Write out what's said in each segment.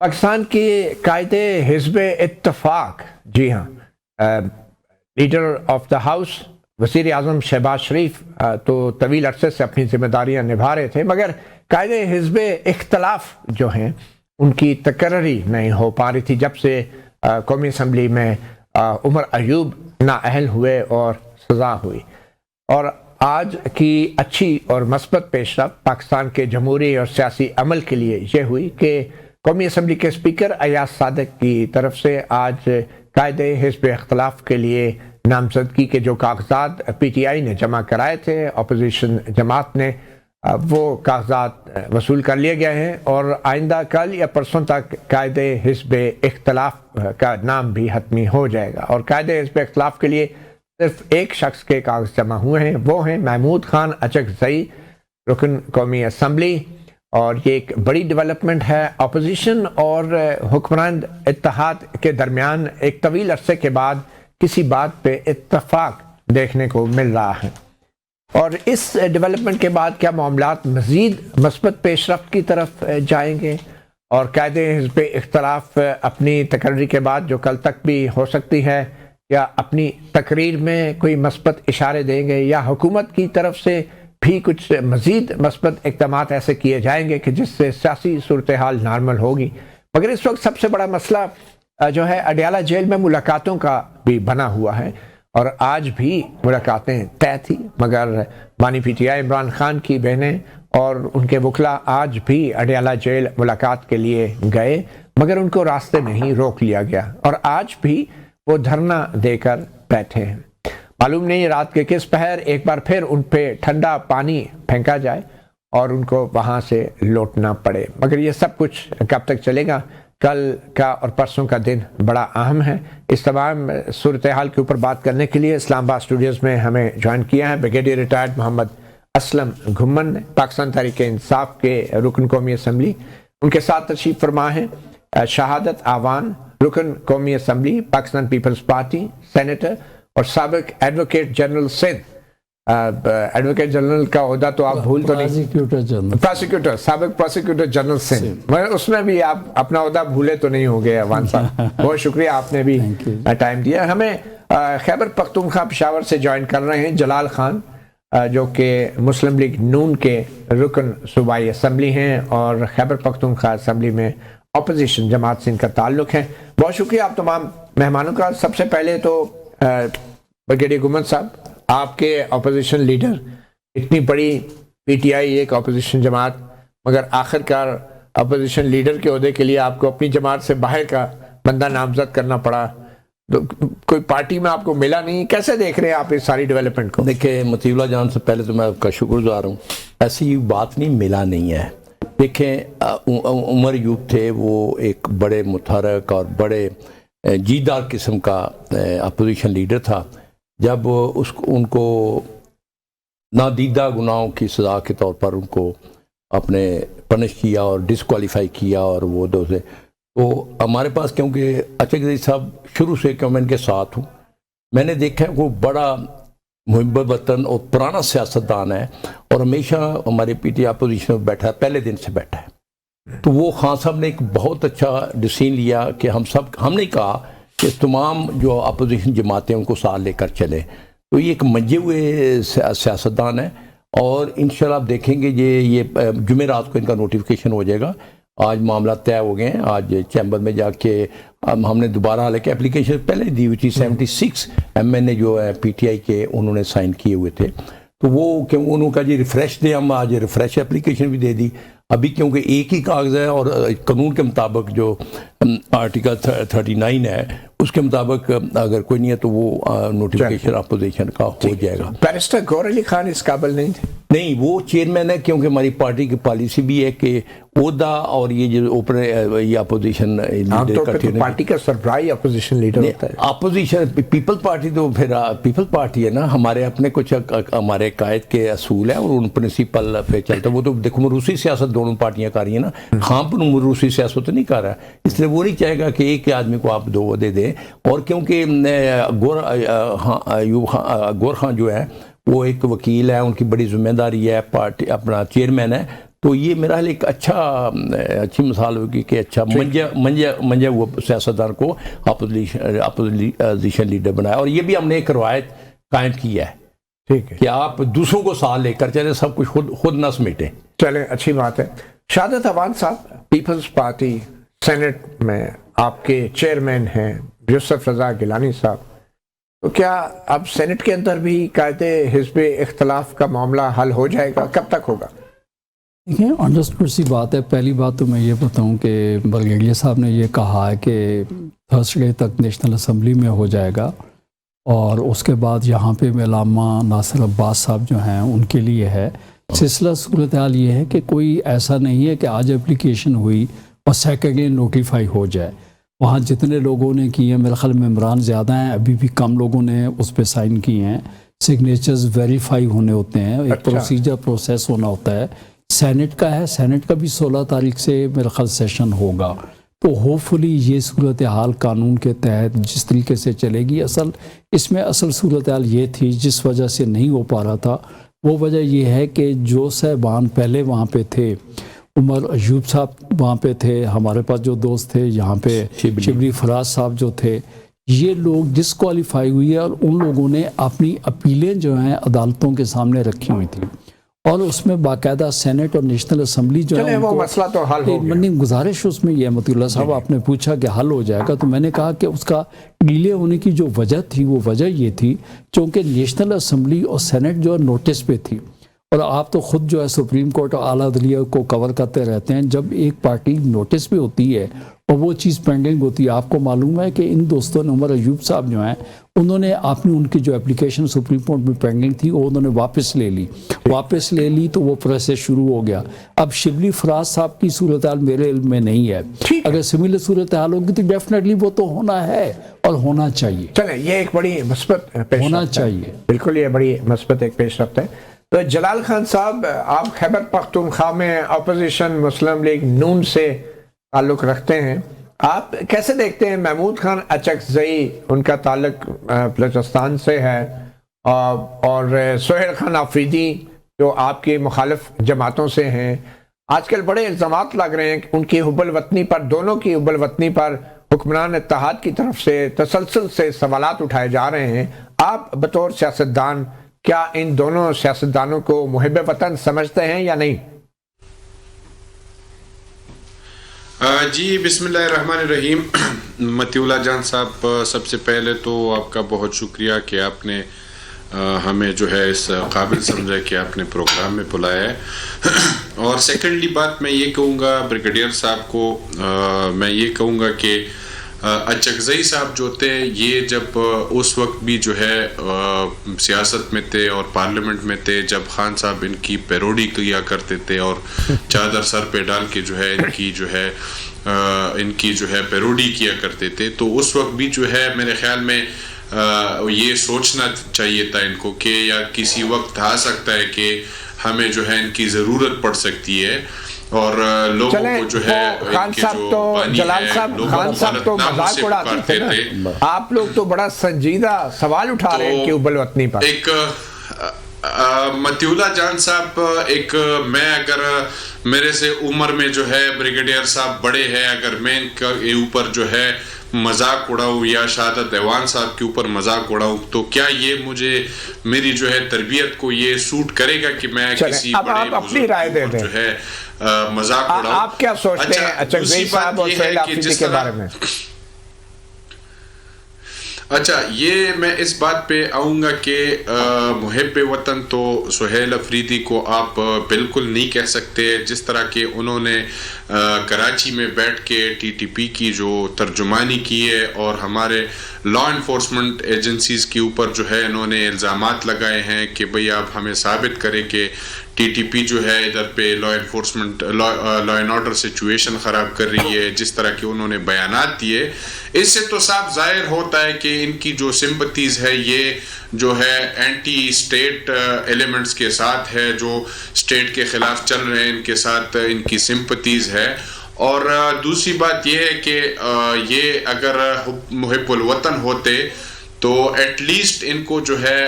پاکستان کی قائد حزب اتفاق، جی ہاں، لیڈر آف دا ہاؤس وزیر اعظم شہباز شریف تو طویل عرصے سے اپنی ذمہ داریاں نبھا رہے تھے، مگر قائد حزب اختلاف جو ہیں ان کی تقرری نہیں ہو پا رہی تھی جب سے قومی اسمبلی میں عمر ایوب نااہل ہوئے اور سزا ہوئی۔ اور آج کی اچھی اور مثبت پیش رفت پاکستان کے جمہوری اور سیاسی عمل کے لیے یہ ہوئی کہ قومی اسمبلی کے اسپیکر ایاز صادق کی طرف سے آج قائد حزب اختلاف کے لیے نامزدگی کے جو کاغذات پی ٹی آئی نے جمع کرائے تھے اپوزیشن جماعت نے، وہ کاغذات وصول کر لیے گئے ہیں، اور آئندہ کل یا پرسوں تک قائد حزب اختلاف کا نام بھی حتمی ہو جائے گا۔ اور قائد حزب اختلاف کے لیے صرف ایک شخص کے کاغذ جمع ہوئے ہیں، وہ ہیں محمود خان اچکزئی، رکن قومی اسمبلی۔ اور یہ ایک بڑی ڈیولپمنٹ ہے، اپوزیشن اور حکمران اتحاد کے درمیان ایک طویل عرصے کے بعد کسی بات پہ اتفاق دیکھنے کو مل رہا ہے۔ اور اس ڈیولپمنٹ کے بعد کیا معاملات مزید مثبت پیش رفت کی طرف جائیں گے، اور قائد حزب اختلاف اپنی تقرری کے بعد جو کل تک بھی ہو سکتی ہے، یا اپنی تقریر میں کوئی مثبت اشارے دیں گے، یا حکومت کی طرف سے بھی کچھ مزید مثبت اقدامات ایسے کیے جائیں گے کہ جس سے سیاسی صورتحال نارمل ہوگی۔ مگر اس وقت سب سے بڑا مسئلہ جو ہے اڈیالہ جیل میں ملاقاتوں کا بھی بنا ہوا ہے، اور آج بھی ملاقاتیں طے تھی، مگر بانی P T I Imran Khan کی بہنیں اور ان کے وکلاء آج بھی اڈیالہ جیل ملاقات کے لیے گئے، مگر ان کو راستے میں ہی روک لیا گیا، اور آج بھی وہ دھرنا دے کر بیٹھے ہیں۔ معلوم نہیں رات کے کس پہر ایک بار پھر ان پہ ٹھنڈا پانی پھینکا جائے اور ان کو وہاں سے لوٹنا پڑے، مگر یہ سب کچھ کب تک چلے گا؟ کل کا اور پرسوں کا دن بڑا اہم ہے۔ اس تمام صورتحال کے اوپر بات کرنے کے لیے اسلام آباد اسٹوڈیوز میں ہمیں جوائن کیا ہے بریگیڈیئر ریٹائرڈ محمد اسلم گھمن نے، پاکستان تحریک انصاف کے رکن قومی اسمبلی۔ ان کے ساتھ تشریف فرما ہیں شہادت آوان، رکن قومی assembly Pakistan Peoples Party, senator اور سابق advocate general Sindh. Advocate general کا عہدہ تو آپ بھول تو نہیں، پراسیکیوٹر، سابق پراسیکیوٹر جنرل سندھ، مگر اس میں بھی آپ اپنا عہدہ بھولے تو نہیں ہوں گے اوان صاحب۔ بہت شکریہ، آپ نے بھی ٹائم دیا ہمیں۔ خیبر پختونخوا پشاور سے جوائن کر رہے ہیں جلال خان، جو کہ مسلم لیگ نون کے رکن صوبائی اسمبلی ہیں اور خیبر پختونخوا اسمبلی میں اپوزیشن جماعت سے ان کا تعلق ہے۔ بہت شکریہ آپ تمام مہمانوں کا۔ سب سے پہلے تو بریگیڈیئر گھمن صاحب، آپ کے اپوزیشن لیڈر، اتنی بڑی پی ٹی آئی ایک اپوزیشن جماعت، مگر آخر کار اپوزیشن لیڈر کے عہدے کے لیے آپ کو اپنی جماعت سے باہر کا بندہ نامزد کرنا پڑا، تو کوئی پارٹی میں آپ کو ملا نہیں، کیسے دیکھ رہے ہیں آپ اس ساری ڈیولپمنٹ کو؟ دیکھیں مطیع اللہ جان، سے پہلے تو میں آپ کا شکر گزار ہوں، ایسی بات نہیں ملا نہیں ہے۔ دیکھیں عمر ایوب تھے، وہ ایک بڑے متحرک اور بڑے جیدار قسم کا اپوزیشن لیڈر تھا۔ جب ان کو نادیدہ گناہوں کی سزا کے طور پر ان کو اپنے پنش کیا اور ڈسکوالیفائی کیا، اور وہ دو سے تو ہمارے پاس، کیونکہ اچکزئی صاحب شروع سے میں ان کے ساتھ ہوں، میں نے دیکھا وہ بڑا محب وطن اور پرانا سیاستدان ہے، اور ہمیشہ ہمارے پی ٹی اپوزیشن میں بیٹھا ہے، پہلے دن سے بیٹھا ہے۔ تو وہ خان صاحب نے ایک بہت اچھا ڈیسیژن لیا کہ ہم نے کہا کہ تمام جو اپوزیشن جماعتیں ان کو ساتھ لے کر چلیں۔ تو یہ ایک منجے ہوئے سیاستدان ہے، اور انشاءاللہ آپ دیکھیں گے یہ جمعرات کو ان کا نوٹیفیکیشن ہو جائے گا۔ آج معاملات طے ہو گئے ہیں، آج چیمبر میں جا کے ہم نے دوبارہ، حالانکہ اپلیکیشن پہلے دی ہوئی تھی، 76 ایم این اے جو ہے پی ٹی آئی کے انہوں نے سائن کیے ہوئے تھے، تو وہ کہ انہوں کا جی ریفریش دے، ہم آج ریفریش اپلیکیشن بھی دے دی ابھی، کیونکہ ایک ہی کاغذ ہے، اور قانون کے مطابق جو آرٹیکل 39 ہے اس کے مطابق اگر کوئی نہیں ہے تو وہ نوٹیفیکیشن اپوزیشن کا ہو جائے گا۔ بیرسٹر گور علی خان اس قابل نہیں تھے؟ نہیں، وہ چیئرمین ہے، کیونکہ ہماری پارٹی کی پالیسی بھی ہے کہ عہدہ اور یہ جو اوپر یہ اپوزیشن پارٹی کا سربراہی اپوزیشن لیڈر ہوتا ہے۔ اپوزیشن پیپل پارٹی تو پھر پیپل پارٹی ہے نا، ہمارے اپنے کچھ ہمارے قائد کے اصول ہیں، اور ان پرنسپل پہ چلتا ہے۔ وہ تو دیکھو روسی سیاست دونوں پارٹیاں کر رہی ہیں نا، خان پر روسی سیاست نہیں کر رہا ہے، اس لیے وہ نہیں چاہے گا کہ ایک آدمی کو آپ دو عہدے دیں۔ اور کیونکہ گور خان جو ہے وہ ایک وکیل ہے، ان کی بڑی ذمہ داری ہے، پارٹی اپنا چیئرمین ہے، تو یہ میرا حال ایک اچھی مثال ہوگی کہ اچھا منجا ہوا سیاستدان کو اپوزیشن لیڈر بنایا. اور یہ بھی ہم نے ایک روایت قائم کی ہے ٹھیک ہے کہ آپ دوسروں کو ساتھ لے کر چلیں, سب کچھ خود نہ سمیٹیں. چلیں اچھی بات ہے. شہادت اوان صاحب پیپلز پارٹی سینٹ میں آپ کے چیئرمین ہیں یوسف رضا گیلانی صاحب, تو کیا اب سینٹ کے اندر بھی قاعدے حزب اختلاف کا معاملہ حل ہو جائے گا؟ کب تک ہوگا؟ دیکھیں انڈرسٹوڈ سی بات ہے. پہلی بات تو میں یہ بتاؤں کہ برگیڈیئر صاحب نے یہ کہا ہے کہ تھرسڈے تک نیشنل اسمبلی میں ہو جائے گا, اور اس کے بعد یہاں پہ علامہ ناصر عباس صاحب جو ہیں ان کے لیے ہے. سلسلہ صورتحال یہ ہے کہ کوئی ایسا نہیں ہے کہ آج اپلیکیشن ہوئی اور سیکنڈلی نوٹیفائی ہو جائے. وہاں جتنے لوگوں نے کی ہیں میرے خیال میں ممبران زیادہ ہیں, ابھی بھی کم لوگوں نے اس پہ سائن کیے ہیں. سگنیچرز ویریفائی ہونے ہوتے ہیں, ایک پروسیس ہونا ہوتا ہے. سینٹ کا ہے, سینٹ کا بھی 16 تاریخ سے میرا خیال سیشن ہوگا. تو ہوپ فلی یہ صورتحال قانون کے تحت جس طریقے سے چلے گی. اصل صورتحال یہ تھی جس وجہ سے نہیں ہو پا رہا تھا, وہ وجہ یہ ہے کہ جو صاحبان پہلے وہاں پہ تھے, عمر ایوب صاحب وہاں پہ تھے, ہمارے پاس جو دوست تھے یہاں پہ شبلی فراز صاحب جو تھے, یہ لوگ ڈسکوالیفائی ہوئی ہے, اور ان لوگوں نے اپنی اپیلیں جو ہیں عدالتوں کے سامنے رکھی ہوئی تھیں, اور اس میں باقاعدہ سینٹ اور نیشنل اسمبلی جو ہے وہ مسئلہ تو حل ہو گیا. گزارش اس میں یہ متی اللہ صاحب آپ نے پوچھا کہ حل ہو جائے گا, تو میں نے کہا کہ اس کا ڈیلے ہونے کی جو وجہ تھی وہ وجہ یہ تھی چونکہ نیشنل اسمبلی اور سینٹ جو ہے نوٹس پہ تھی. اور آپ تو خود جو ہے سپریم کورٹ اور اعلیٰ عدلیہ کو کور کرتے رہتے ہیں, جب ایک پارٹی نوٹس پہ ہوتی ہے اور وہ چیز پینڈنگ ہوتی ہے. آپ کو معلوم ہے کہ ان دوستوں نے, عمر ایوب صاحب جو ہیں, انہوں نے ان کی جو اپلیکیشن سپریم کورٹ میں پینڈنگ تھی وہ انہوں نے واپس لے لی تو وہ پروسیس شروع ہو گیا. اب شبلی فراز صاحب کی صورتحال میرے علم میں نہیں ہے, اگر سملر صورتحال ہوگی تو ڈیفینیٹلی وہ تو ہونا ہے اور ہونا چاہیے. چلیں یہ ایک بڑی مثبت ہونا چاہیے, بالکل یہ بڑی مثبت ایک پیش رفت ہے. تو جلال خان صاحب, آپ خیبر پختونخوا میں اپوزیشن مسلم لیگ نون سے تعلق رکھتے ہیں, آپ کیسے دیکھتے ہیں محمود خان اچکزئی, ان کا تعلق بلوچستان سے ہے, اور سہیل خان آفریدی جو آپ کی مخالف جماعتوں سے ہیں. آج کل بڑے الزامات لگ رہے ہیں کہ ان کی حب الوطنی پر, دونوں کی حب الوطنی پر حکمران اتحاد کی طرف سے تسلسل سے سوالات اٹھائے جا رہے ہیں. آپ بطور سیاستدان کیا ان دونوں سیاستدانوں کو محب وطن سمجھتے ہیں یا نہیں؟ جی بسم اللہ الرحمن الرحیم. متی اللہ جان صاحب, سب سے پہلے تو آپ کا بہت شکریہ کہ آپ نے ہمیں جو ہے اس قابل سمجھا کہ آپ نے پروگرام میں بلایا ہے. اور سیکنڈلی بات میں یہ کہوں گا بریگیڈیئر صاحب کو, میں یہ کہوں گا کہ اچکزئی صاحب جو تھے یہ جب اس وقت بھی جو ہے سیاست میں تھے اور پارلیمنٹ میں تھے جب خان صاحب ان کی پیروڈی کیا کرتے تھے اور چادر سر پہ ڈال کے جو ہے ان کی جو ہے پیروڈی کیا کرتے تھے, تو اس وقت بھی جو ہے میرے خیال میں یہ سوچنا چاہیے تھا ان کو کہ یا کسی وقت آ سکتا ہے کہ ہمیں جو ہے ان کی ضرورت پڑ سکتی ہے, اور لوگوں کو جو ہے خان صاحب تو جلال صاحب, خان صاحب تو مذاق اڑاتے تھے نا, آپ لوگ تو بڑا سنجیدہ سوال اٹھا رہے ہیں کہ حب الوطنی پر. ایک متی اللہ جان صاحب, ایک میں اگر میرے سے عمر میں جو ہے بریگیڈیئر صاحب بڑے ہیں, اگر میں ان کے اوپر جو ہے مذاق اڑاؤں یا شہادت ایوان صاحب کے اوپر مذاق اڑاؤں تو کیا یہ مجھے میری جو ہے تربیت کو یہ سوٹ کرے گا کہ میں کسی بڑے بزرگ جو ہے مذاق اڑاؤں؟ آپ کیا سوچتے ہیں اچکزئی صاحب اور سہیل آفریدی کے بارے میں؟ اچھا, یہ میں اس بات پہ آؤں گا کہ محب وطن تو سہیل آفریدی کو آپ بالکل نہیں کہہ سکتے. جس طرح کہ انہوں نے کراچی میں بیٹھ کے ٹی ٹی پی کی جو ترجمانی کی ہے اور ہمارے لا انفورسمنٹ ایجنسیز کے اوپر جو ہے انہوں نے الزامات لگائے ہیں کہ بھئی آپ ہمیں ثابت کریں کہ ٹی ٹی پی جو ہے ادھر پہ law enforcement law and order situation خراب کر رہی ہے, جس طرح کہ انہوں نے بیانات دیے, اس سے تو صاف ظاہر ہوتا ہے کہ ان کی جو سمپتیز ہے یہ جو ہے اینٹی اسٹیٹ ایلیمنٹس کے ساتھ ہے, جو اسٹیٹ کے خلاف چل رہے ہیں ان کے ساتھ ان کی سمپتیز ہے. اور دوسری بات یہ ہے کہ یہ اگر محب الوطن ہوتے تو ایٹ لیسٹ ان کو جو ہے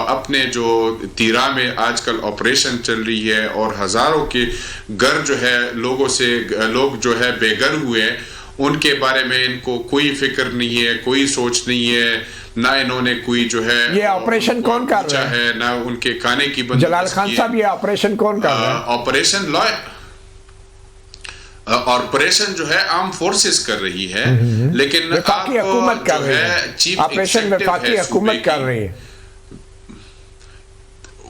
اپنے جو تیرا میں آج کل آپریشن چل رہی ہے اور ہزاروں کے گھر جو ہے لوگ جو ہے بے گھر ہوئے ہیں، ان کے بارے میں ان کو کوئی فکر نہیں ہے، کوئی سوچ نہیں ہے، نہ انہوں نے کوئی جو ہے یہ آپریشن کون کر رہا ہے، نہ ان کے کھانے کی بندوبست جلال خان صاحب یہ آپریشن کون کر رہا ہے؟ آپریشن جو ہے عام فورسز کر رہی ہے، لیکن وفاقی حکومت کر رہی ہے، چیف آپریشن وفاقی حکومت کر رہی ہے،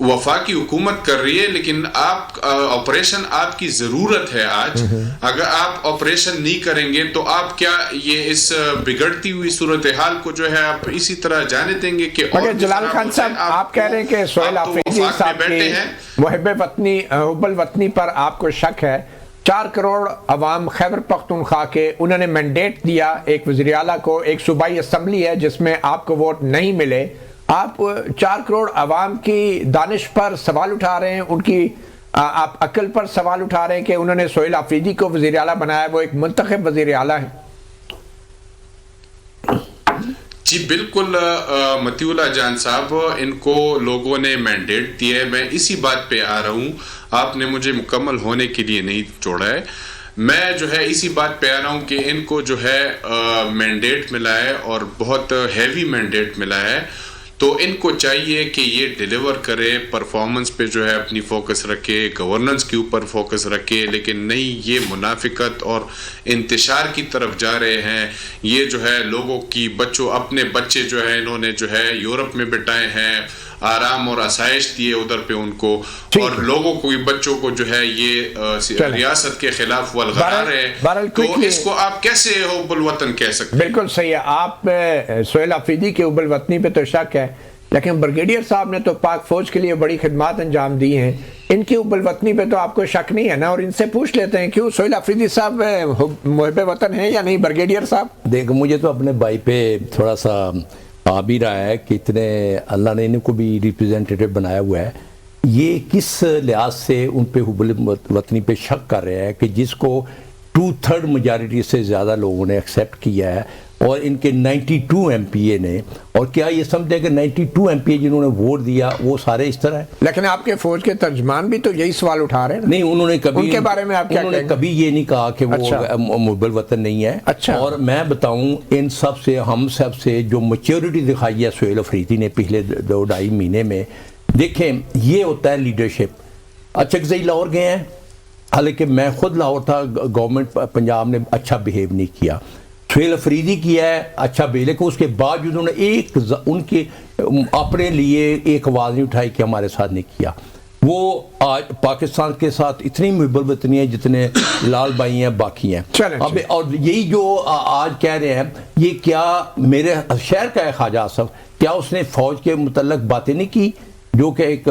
وفاقی حکومت کر رہی ہے، لیکن آپریشن آپ کی ضرورت ہے آج. اگر آپ آپریشن نہیں کریں گے تو آپ کیا یہ اس بگڑتی ہوئی صورتحال کو جو ہے آپ اسی طرح جانے دیں گے کہ مگر جلال خان صاحب آپ کہہ رہے ہیں کہ سہیل آفریدی صاحب کی محب وطنی حب الوطنی پر آپ کو شک ہے. 4 کروڑ عوام خیبر پختونخوا کے انہوں نے مینڈیٹ دیا ایک وزیر اعلیٰ کو، ایک صوبائی اسمبلی ہے جس میں آپ کو ووٹ نہیں ملے. آپ 4 کروڑ عوام کی دانش پر سوال اٹھا رہے ہیں، ان کی آپ عقل پر سوال اٹھا رہے ہیں کہ انہوں نے سہیل آفریدی کو وزیر اعلیٰ بنایا، وہ ایک منتخب وزیر اعلیٰ ہے. جی بالکل مطیع اللہ جان صاحب، ان کو لوگوں نے مینڈیٹ دیا ہے. میں اسی بات پہ آ رہا ہوں، آپ نے مجھے مکمل ہونے کے لیے نہیں چھوڑا ہے. میں جو ہے اسی بات پہ آ رہا ہوں کہ ان کو جو ہے مینڈیٹ ملا ہے اور بہت ہیوی مینڈیٹ ملا ہے، تو ان کو چاہیے کہ یہ ڈیلیور کرے، پرفارمنس پہ جو ہے اپنی فوکس رکھے، گورننس کے اوپر فوکس رکھے. لیکن نہیں، یہ منافقت اور انتشار کی طرف جا رہے ہیں. یہ جو ہے لوگوں کی اپنے بچے جو ہے انہوں نے جو ہے یورپ میں بٹائے ہیں، آرام اور آسائش دیے ادھر پہ ان کو، اور لوگوں کو بچوں کو جو ہے یہ ریاست کے خلاف ولغار ہے. تو اس کو آپ کیسے حب الوطن کہہ سکتے ہیں؟ بالکل صحیح ہے. آپ سہیل آفریدی کے حب الوطنی پہ تو شک ہے، لیکن بریگیڈیئر صاحب نے تو پاک فوج کے لیے بڑی خدمات انجام دی ہیں، ان کی حب الوطنی پہ تو آپ کو شک نہیں ہے نا؟ اور ان سے پوچھ لیتے ہیں کیوں سہیل آفریدی صاحب محب وطن ہیں یا نہیں بریگیڈیئر صاحب؟ دیکھ، مجھے تو اپنے بھائی پہ تھوڑا سا آ بھی رہا ہے کہ اتنے اللہ نے ان کو بھی ریپریزنٹیٹیو بنایا ہوا ہے. یہ کس لحاظ سے ان پہ حب الوطنی پہ شک کر رہے ہیں کہ جس کو 2/3 میجارٹی سے زیادہ لوگوں نے ایکسیپٹ کیا ہے، اور ان کے 92 ایم پی اے نے، اور کیا یہ سمجھتے ہیں کہ 92 ایم پی اے جنہوں نے ووٹ دیا وہ سارے اس طرح ہیں؟ لیکن آپ کے فوج کے ترجمان بھی تو یہی سوال اٹھا رہے ہیں. نہیں، انہوں نے کبھی ان کے بارے میں آپ کیا کہیں گے؟ کبھی یہ نہیں کہا کہ وہ محب الوطن نہیں ہے. اور میں بتاؤں، ان ہم سب سے جو میچورٹی دکھائی ہے سہیل آفریدی نے پچھلے 2-2.5 مہینے میں، دیکھیں یہ ہوتا ہے لیڈرشپ. اچکزئی لاہور گئے ہیں، حالانکہ میں خود لاہور تھا، گورنمنٹ پنجاب نے اچھا بیہیو نہیں کیا. سہیل آفریدی کیا ہے اچھا بیہیو، لیکن اس کے بعد انہوں نے ان کے اپنے لیے ایک آواز نہیں اٹھائی کہ ہمارے ساتھ نہیں کیا. وہ آج پاکستان کے ساتھ اتنی محب الوطنی ہے جتنے لال بھائی ہیں باقی ہیں. اب اور یہی جو آج کہہ رہے ہیں، یہ کیا میرے شہر کا ہے خواجہ آصف، کیا اس نے فوج کے متعلق باتیں نہیں کی؟ جو کہ ایک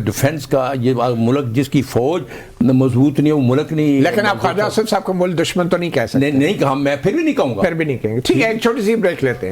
ڈیفنس کا یہ ملک جس کی فوج مضبوط نہیں ہے، وہ ملک نہیں. لیکن آپ خواجہ آصف صاحب کو ملک دشمن تو نہیں کہہ سکتے. نہیں کہا، میں پھر بھی نہیں کہوں گا. پھر بھی نہیں کہیں گے. ٹھیک ہے، ایک چھوٹی سی بریک لیتے ہیں.